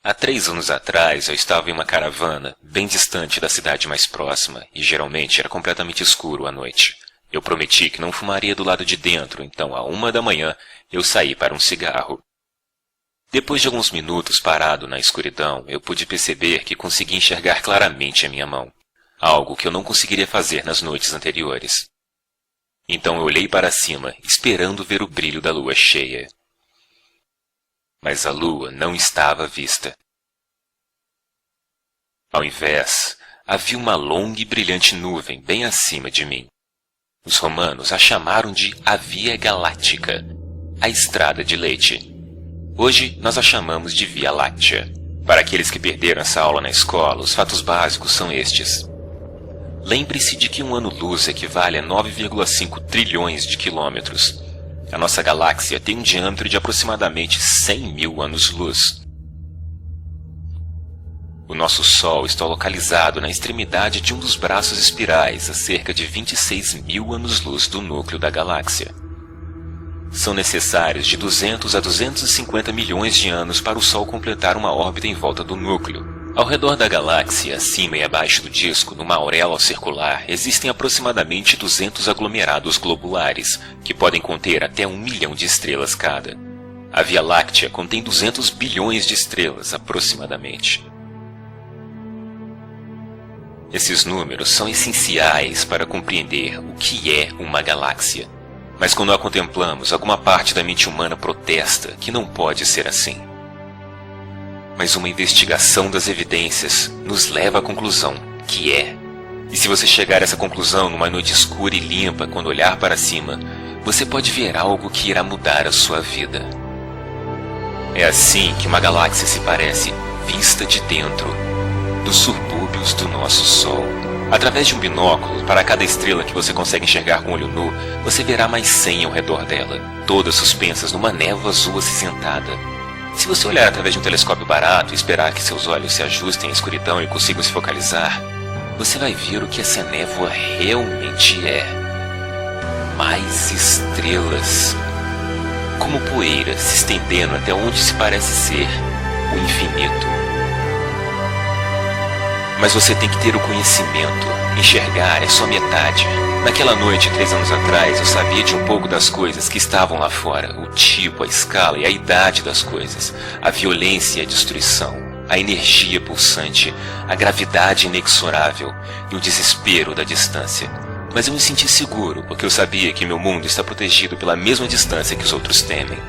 Há 3 anos atrás, eu estava em uma caravana, bem distante da cidade mais próxima, e geralmente era completamente escuro à noite. Eu prometi que não fumaria do lado de dentro, então, à 1 da manhã, eu saí para um cigarro. Depois de alguns minutos parado na escuridão, eu pude perceber que consegui enxergar claramente a minha mão, algo que eu não conseguiria fazer nas noites anteriores. Então eu olhei para cima, esperando ver o brilho da lua cheia. Mas a lua não estava à vista. Ao invés, havia uma longa e brilhante nuvem bem acima de mim. Os romanos a chamaram de a Via Galáctica, a Estrada de Leite. Hoje nós a chamamos de Via Láctea. Para aqueles que perderam essa aula na escola, os fatos básicos são estes. Lembre-se de que um ano-luz equivale a 9,5 trilhões de quilômetros. A nossa galáxia tem um diâmetro de aproximadamente 100 mil anos-luz. O nosso Sol está localizado na extremidade de um dos braços espirais a cerca de 26 mil anos-luz do núcleo da galáxia. São necessários de 200 a 250 milhões de anos para o Sol completar uma órbita em volta do núcleo. Ao redor da galáxia, acima e abaixo do disco, numa auréola circular, existem aproximadamente 200 aglomerados globulares, que podem conter até 1 milhão de estrelas cada. A Via Láctea contém 200 bilhões de estrelas, aproximadamente. Esses números são essenciais para compreender o que é uma galáxia. Mas quando a contemplamos, alguma parte da mente humana protesta que não pode ser assim. Mas uma investigação das evidências nos leva à conclusão que é. E se você chegar a essa conclusão numa noite escura e limpa, quando olhar para cima, você pode ver algo que irá mudar a sua vida. É assim que uma galáxia se parece, vista de dentro, dos subúrbios do nosso Sol. Através de um binóculo, para cada estrela que você consegue enxergar com o olho nu, você verá mais 100 ao redor dela, todas suspensas numa névoa azul acinzentada. Se você olhar através de um telescópio barato e esperar que seus olhos se ajustem à escuridão e consigam se focalizar, você vai ver o que essa névoa realmente é. Mais estrelas. Como poeira se estendendo até onde se parece ser o infinito. Mas você tem que ter o conhecimento. Enxergar é só metade. Naquela noite, 3 anos atrás, eu sabia de um pouco das coisas que estavam lá fora. O tipo, a escala e a idade das coisas. A violência e a destruição. A energia pulsante. A gravidade inexorável. E o desespero da distância. Mas eu me senti seguro, porque eu sabia que meu mundo está protegido pela mesma distância que os outros temem.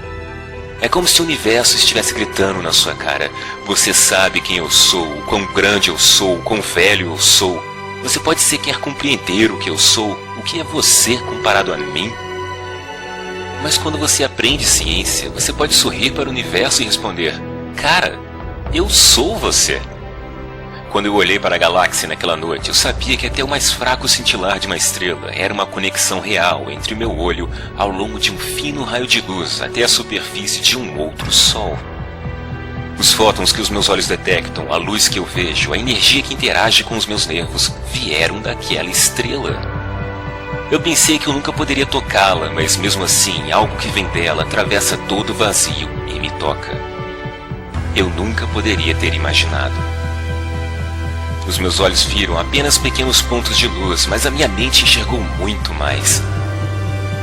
É como se o universo estivesse gritando na sua cara. Você sabe quem eu sou, o quão grande eu sou, o quão velho eu sou. Você pode sequer compreender o que eu sou, o que é você comparado a mim. Mas quando você aprende ciência, você pode sorrir para o universo e responder: cara, eu sou você. Quando eu olhei para a galáxia naquela noite, eu sabia que até o mais fraco cintilar de uma estrela era uma conexão real entre o meu olho ao longo de um fino raio de luz até a superfície de um outro Sol. Os fótons que os meus olhos detectam, a luz que eu vejo, a energia que interage com os meus nervos, vieram daquela estrela. Eu pensei que eu nunca poderia tocá-la, mas mesmo assim, algo que vem dela atravessa todo o vazio e me toca. Eu nunca poderia ter imaginado. Os meus olhos viram apenas pequenos pontos de luz, mas a minha mente enxergou muito mais.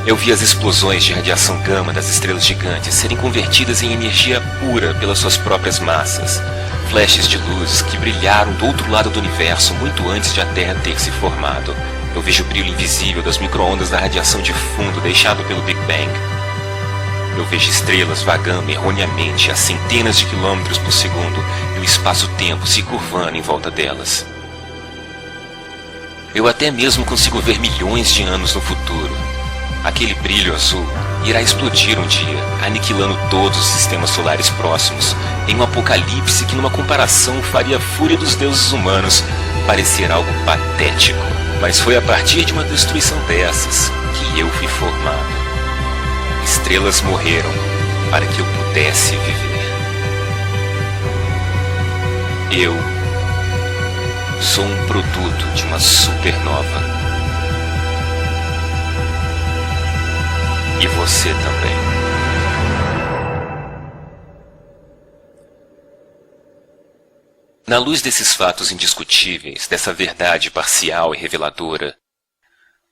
Eu vi as explosões de radiação gama das estrelas gigantes serem convertidas em energia pura pelas suas próprias massas. Flashes de luz que brilharam do outro lado do universo muito antes de a Terra ter se formado. Eu vejo o brilho invisível das micro-ondas da radiação de fundo deixado pelo Big Bang. Eu vejo estrelas vagando erroneamente a centenas de quilômetros por segundo e o espaço-tempo se curvando em volta delas. Eu até mesmo consigo ver milhões de anos no futuro. Aquele brilho azul irá explodir um dia, aniquilando todos os sistemas solares próximos, em um apocalipse que numa comparação faria a fúria dos deuses humanos parecer algo patético. Mas foi a partir de uma destruição dessas que eu fui formado. Estrelas morreram para que eu pudesse viver. Eu sou um produto de uma supernova. E você também. Na luz desses fatos indiscutíveis, dessa verdade parcial e reveladora,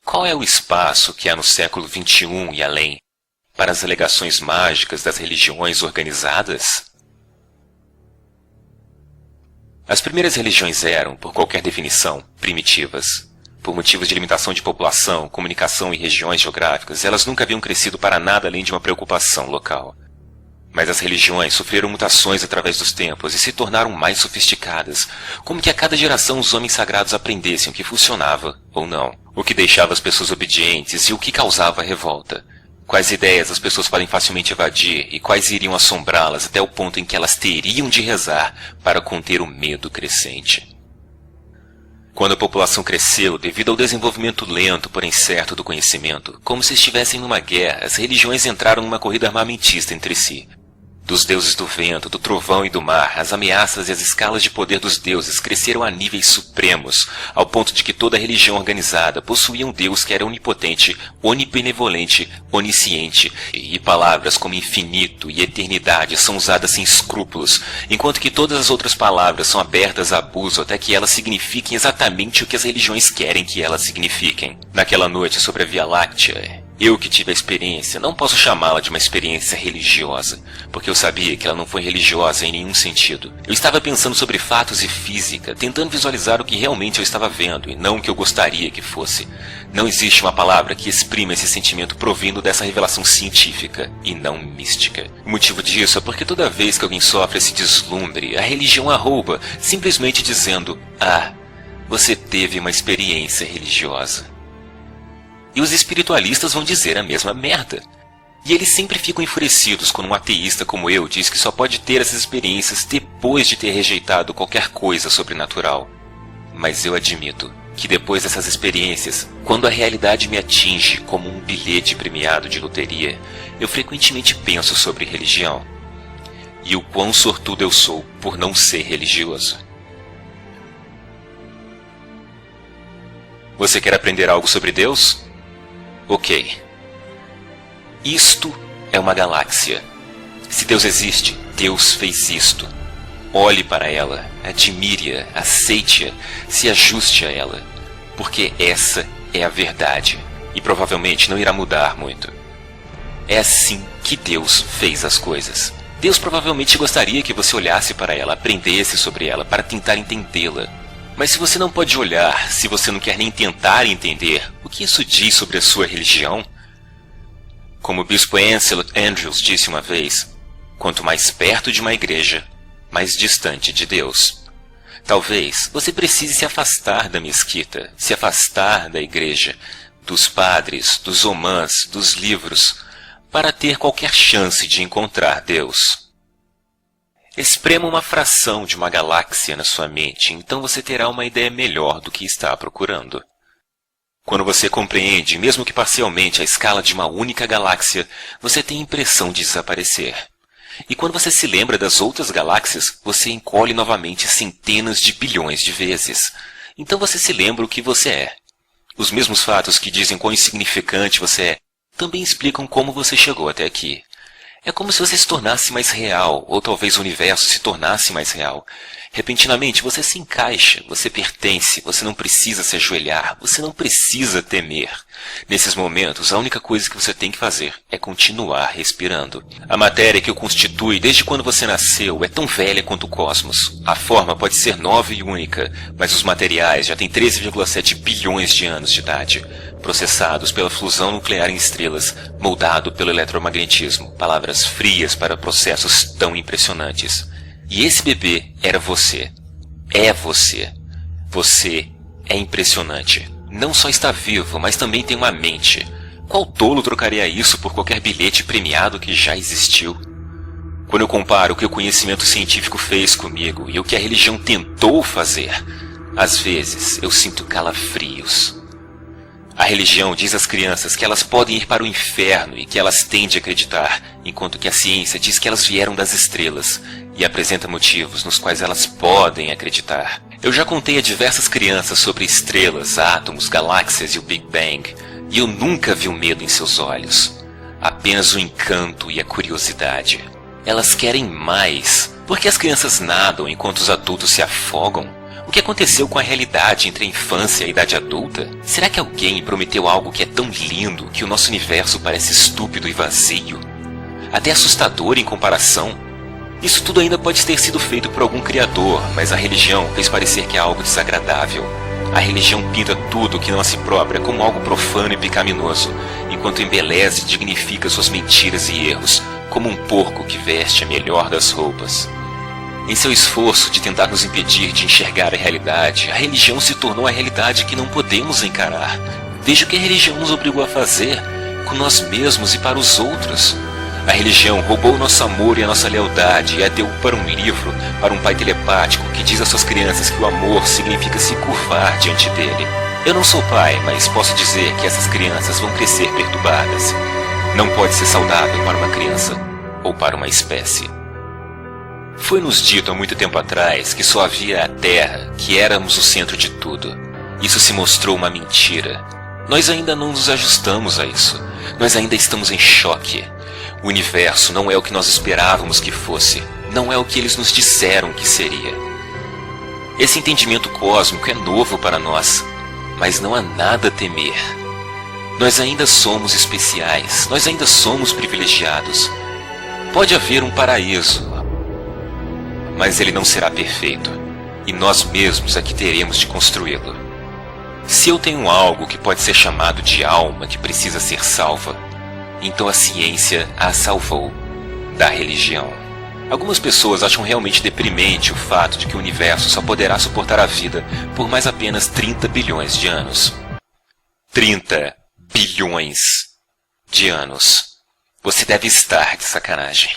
qual é o espaço que há no século XXI e além para as alegações mágicas das religiões organizadas? As primeiras religiões eram, por qualquer definição, primitivas. Por motivos de limitação de população, comunicação e regiões geográficas, elas nunca haviam crescido para nada além de uma preocupação local. Mas as religiões sofreram mutações através dos tempos e se tornaram mais sofisticadas, como que a cada geração os homens sagrados aprendessem o que funcionava ou não, o que deixava as pessoas obedientes e o que causava revolta. Quais ideias as pessoas podem facilmente evadir e quais iriam assombrá-las até o ponto em que elas teriam de rezar para conter o medo crescente. Quando a população cresceu devido ao desenvolvimento lento, porém certo do conhecimento, como se estivessem numa guerra, as religiões entraram numa corrida armamentista entre si. Dos deuses do vento, do trovão e do mar, as ameaças e as escalas de poder dos deuses cresceram a níveis supremos, ao ponto de que toda religião organizada possuía um deus que era onipotente, onibenevolente, onisciente, e palavras como infinito e eternidade são usadas sem escrúpulos, enquanto que todas as outras palavras são abertas a abuso até que elas signifiquem exatamente o que as religiões querem que elas signifiquem. Naquela noite sobre a Via Láctea, eu que tive a experiência, não posso chamá-la de uma experiência religiosa, porque eu sabia que ela não foi religiosa em nenhum sentido. Eu estava pensando sobre fatos e física, tentando visualizar o que realmente eu estava vendo, e não o que eu gostaria que fosse. Não existe uma palavra que exprima esse sentimento provindo dessa revelação científica, e não mística. O motivo disso é porque toda vez que alguém sofre esse deslumbre, a religião a rouba, simplesmente dizendo: "Ah, você teve uma experiência religiosa." E os espiritualistas vão dizer a mesma merda. E eles sempre ficam enfurecidos quando um ateísta como eu diz que só pode ter essas experiências depois de ter rejeitado qualquer coisa sobrenatural. Mas eu admito que depois dessas experiências, quando a realidade me atinge como um bilhete premiado de loteria, eu frequentemente penso sobre religião. E o quão sortudo eu sou por não ser religioso. Você quer aprender algo sobre Deus? Ok. Isto é uma galáxia. Se Deus existe, Deus fez isto. Olhe para ela, admire-a, aceite-a, se ajuste a ela, porque essa é a verdade e provavelmente não irá mudar muito. É assim que Deus fez as coisas. Deus provavelmente gostaria que você olhasse para ela, aprendesse sobre ela para tentar entendê-la. Mas se você não pode olhar, se você não quer nem tentar entender, o que isso diz sobre a sua religião? Como o bispo Ansel Andrews disse uma vez, quanto mais perto de uma igreja, mais distante de Deus. Talvez você precise se afastar da mesquita, se afastar da igreja, dos padres, dos omãs, dos livros, para ter qualquer chance de encontrar Deus. Esprema uma fração de uma galáxia na sua mente, então você terá uma ideia melhor do que está procurando. Quando você compreende, mesmo que parcialmente, a escala de uma única galáxia, você tem a impressão de desaparecer. E quando você se lembra das outras galáxias, você encolhe novamente centenas de bilhões de vezes. Então você se lembra o que você é. Os mesmos fatos que dizem quão insignificante você é, também explicam como você chegou até aqui. É como se você se tornasse mais real, ou talvez o universo se tornasse mais real. Repentinamente você se encaixa, você pertence, você não precisa se ajoelhar, você não precisa temer. Nesses momentos, a única coisa que você tem que fazer é continuar respirando. A matéria que o constitui desde quando você nasceu é tão velha quanto o cosmos. A forma pode ser nova e única, mas os materiais já têm 13,7 bilhões de anos de idade. Processados pela fusão nuclear em estrelas, moldado pelo eletromagnetismo, palavras frias para processos tão impressionantes. E esse bebê era você. É você. Você é impressionante. Não só está vivo, mas também tem uma mente. Qual tolo trocaria isso por qualquer bilhete premiado que já existiu? Quando eu comparo o que o conhecimento científico fez comigo e o que a religião tentou fazer, às vezes eu sinto calafrios. A religião diz às crianças que elas podem ir para o inferno e que elas têm de acreditar, enquanto que a ciência diz que elas vieram das estrelas e apresenta motivos nos quais elas podem acreditar. Eu já contei a diversas crianças sobre estrelas, átomos, galáxias e o Big Bang, e eu nunca vi o medo em seus olhos. Apenas o encanto e a curiosidade. Elas querem mais. Por que as crianças nadam enquanto os adultos se afogam? O que aconteceu com a realidade entre a infância e a idade adulta? Será que alguém prometeu algo que é tão lindo que o nosso universo parece estúpido e vazio? Até assustador em comparação? Isso tudo ainda pode ter sido feito por algum criador, mas a religião fez parecer que é algo desagradável. A religião pinta tudo que não a si própria como algo profano e pecaminoso, enquanto embeleza e dignifica suas mentiras e erros, como um porco que veste a melhor das roupas. Em seu esforço de tentar nos impedir de enxergar a realidade, a religião se tornou a realidade que não podemos encarar. Veja o que a religião nos obrigou a fazer, com nós mesmos e para os outros. A religião roubou o nosso amor e a nossa lealdade e a deu para um livro, para um pai telepático que diz às suas crianças que o amor significa se curvar diante dele. Eu não sou pai, mas posso dizer que essas crianças vão crescer perturbadas. Não pode ser saudável para uma criança ou para uma espécie. Foi-nos dito há muito tempo atrás que só havia a Terra, que éramos o centro de tudo. Isso se mostrou uma mentira. Nós ainda não nos ajustamos a isso. Nós ainda estamos em choque. O universo não é o que nós esperávamos que fosse. Não é o que eles nos disseram que seria. Esse entendimento cósmico é novo para nós, mas não há nada a temer. Nós ainda somos especiais. Nós ainda somos privilegiados. Pode haver um paraíso, mas ele não será perfeito, e nós mesmos é que teremos de construí-lo. Se eu tenho algo que pode ser chamado de alma que precisa ser salva, então a ciência a salvou da religião. Algumas pessoas acham realmente deprimente o fato de que o universo só poderá suportar a vida por mais apenas 30 bilhões de anos. 30 bilhões de anos. Você deve estar de sacanagem.